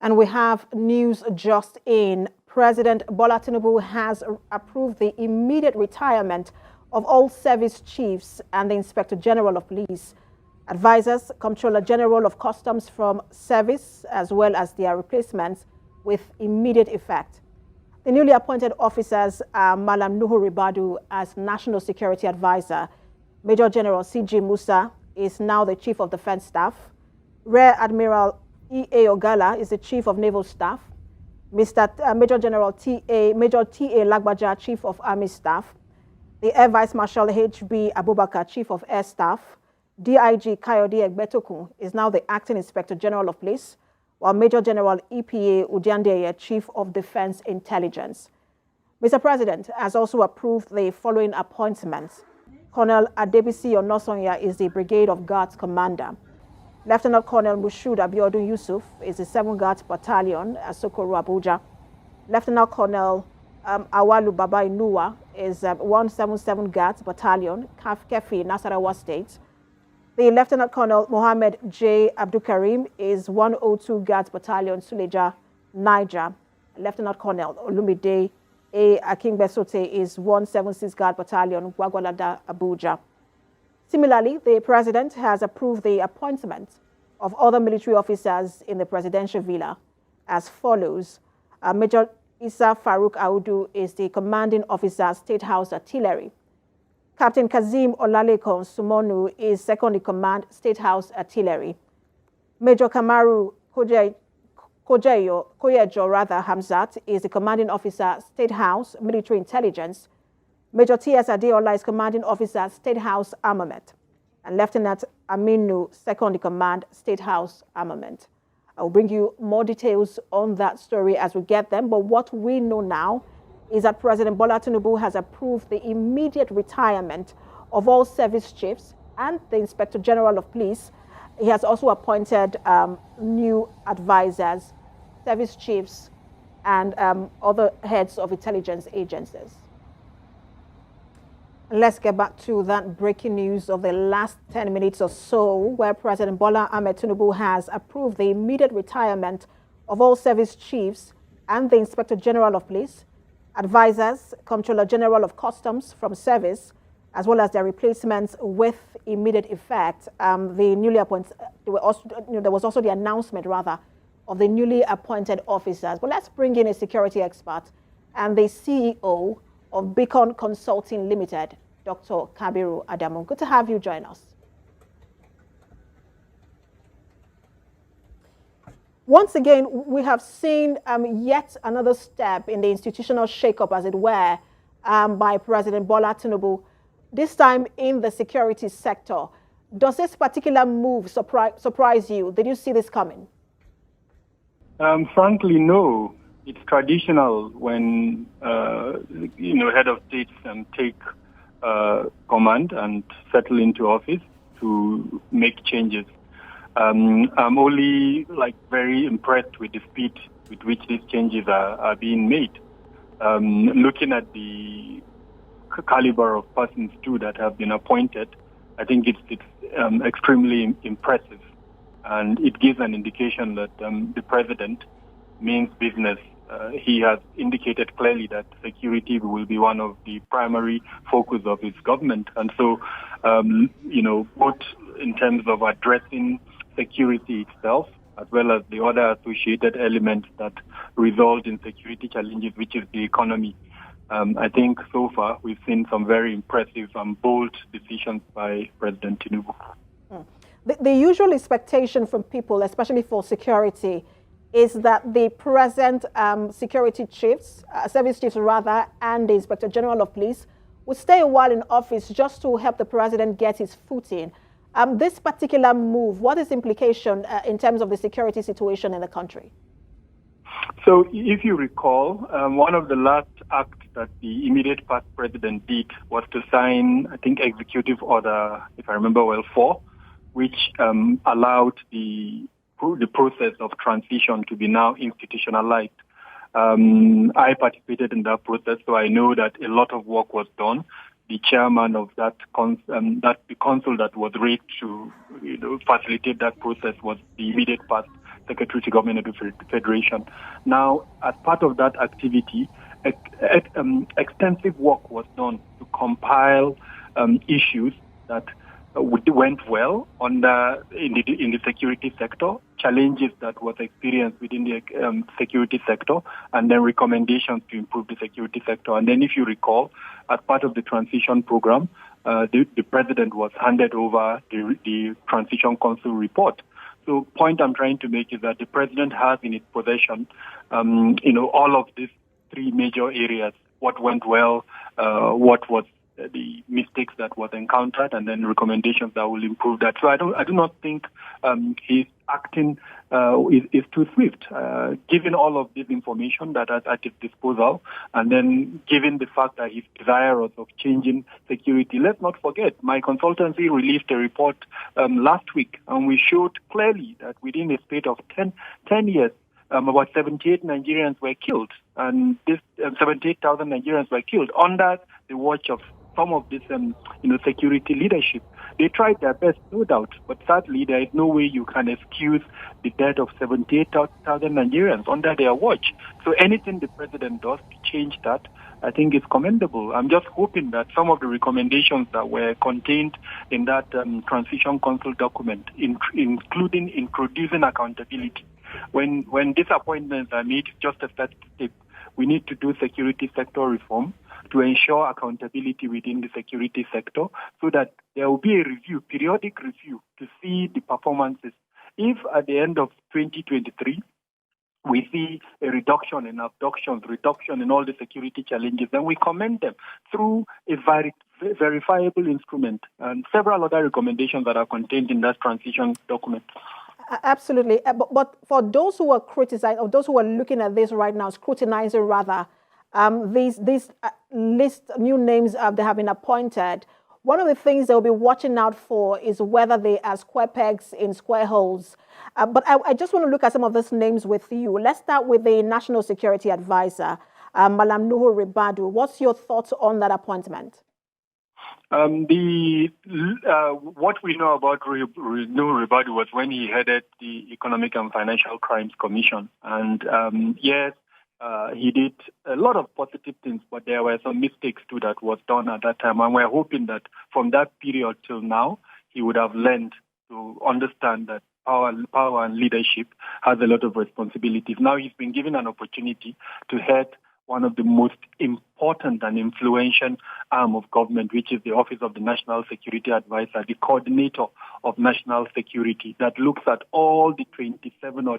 And we have news just in. President Bola Tinubu has approved the immediate retirement of all service chiefs and the Inspector General of Police, advisors, Comptroller General of Customs from service, as well as their replacements with immediate effect. The newly appointed officers are Malam Nuhu Ribadu as National Security Advisor. Major General C.G. Musa is now the Chief of Defense Staff. Rear Admiral E.A. Ogala is the Chief of Naval Staff. Major General Major T.A. Lagbaja, Chief of Army Staff. The Air Vice Marshal H.B. Abubakar, Chief of Air Staff. DIG Kayode Egbetokun is now the Acting Inspector General of Police, while Major General E.P.A. Udiandeye, Chief of Defense Intelligence. Mr. President has also approved the following appointments. Colonel Adebisi Onosonya is the Brigade of Guards Commander. Lieutenant Colonel Mushud Abiodun Yusuf is the 7th Guards Battalion at Sokoro, Abuja. Lieutenant Colonel Awalu Baba Inuwa is 177 Guards Battalion, Kefi, Nasarawa State. The Lieutenant Colonel Mohammed J. Abdulkarim is 102 Guards Battalion, Suleja, Niger. Lieutenant Colonel Olumide A. Akingbesote is 176 Guard Battalion, Gwagwalada, Abuja. Similarly, the President has approved the appointment of other military officers in the presidential villa as follows. Major Isa Farouk Audu is the Commanding Officer, State House Artillery. Captain Kazim Olalekon Sumonu is Second in Command, State House Artillery. Major Kamaru Koyejo Hamzat is the Commanding Officer, State House Military Intelligence. Major T.S. Adeola is Commanding Officer, State House Armament. And Lieutenant Aminu, Second in Command, State House Armament. I will bring you more details on that story as we get them. But what we know now is that President Bola Tinubu has approved the immediate retirement of all service chiefs and the Inspector General of Police. He has also appointed new advisors, service chiefs, and other heads of intelligence agencies. Let's get back to that breaking news of the last 10 minutes or so, where President Bola Ahmed Tinubu has approved the immediate retirement of all service chiefs and the Inspector General of Police, advisors, Comptroller General of Customs from service, as well as their replacements with immediate effect. The newly appointed, there was also the announcement, rather, of the newly appointed officers. But let's bring in a security expert and the CEO of Beacon Consulting Limited, Dr. Kabiru Adamu. Good to have you join us. Once again, we have seen yet another step in the institutional shakeup, as it were, by President Bola Tinubu, this time in the security sector. Does this particular move surprise you? Did you see this coming? Frankly, no. It's traditional when, head of states take command and settle into office to make changes. I'm only very impressed with the speed with which these changes are being made. Looking at the caliber of persons too that have been appointed, I think it's extremely impressive, and it gives an indication that the president means business. He has indicated clearly that security will be one of the primary focus of his government. And so, both in terms of addressing security itself, as well as the other associated elements that result in security challenges, which is the economy. I think so far we've seen some very impressive and bold decisions by President Tinubu. The usual expectation from people, especially for security, is that the present security chiefs, service chiefs rather, and the Inspector General of Police would stay a while in office just to help the president get his footing. This particular move, what is the implication in terms of the security situation in the country? So if you recall, one of the last acts that the immediate past president did was to sign, I think, Executive Order, if I remember well, 4, which allowed the process of transition to be now institutionalized. I participated in that process, so I know that a lot of work was done. The chairman of the council that was raised to facilitate that process was the immediate past Secretary to Government of the Federation. Now, as part of that activity, extensive work was done to compile issues that went well in the security sector, challenges that was experienced within the security sector, and then recommendations to improve the security sector. And then, if you recall, as part of the transition program, the president was handed over the Transition Council report. So, point I'm trying to make is that the president has in his possession, all of these three major areas: what went well, what was the mistakes that was encountered, and then recommendations that will improve that. So I do not think his acting is too swift, given all of this information that is at his disposal, and then given the fact that he's desirous of changing security. Let's not forget, my consultancy released a report last week, and we showed clearly that within a space of 10 years, about 78 Nigerians were killed, and this 78,000 Nigerians were killed under the watch of some of this, security leadership. They tried their best, no doubt, but sadly, there is no way you can excuse the death of 78,000 Nigerians under their watch. So anything the president does to change that, I think is commendable. I'm just hoping that some of the recommendations that were contained in that Transition Council document, including introducing accountability, when disappointments are made, just a first step. We need to do security sector reform to ensure accountability within the security sector, so that there will be a review, periodic review, to see the performances. If at the end of 2023, we see a reduction in abductions, reduction in all the security challenges, then we commend them through a verifiable instrument, and several other recommendations that are contained in that transition document. Absolutely. But for those who are criticizing, or those who are looking at this right now, scrutinizing rather, these list new names that have been appointed, one of the things they'll be watching out for is whether they are square pegs in square holes. But I just want to look at some of these names with you. Let's start with the National Security Advisor, Malam Nuhu Ribadu. What's your thoughts on that appointment? What we know about Nuhu Ribadu was when he headed the Economic and Financial Crimes Commission. And yes, he did a lot of positive things, but there were some mistakes too that was done at that time. And we're hoping that from that period till now, he would have learned to understand that power and leadership has a lot of responsibilities. Now he's been given an opportunity to head one of the most important and influential arm of government, which is the Office of the National Security Advisor, the coordinator of national security that looks at all the 27 or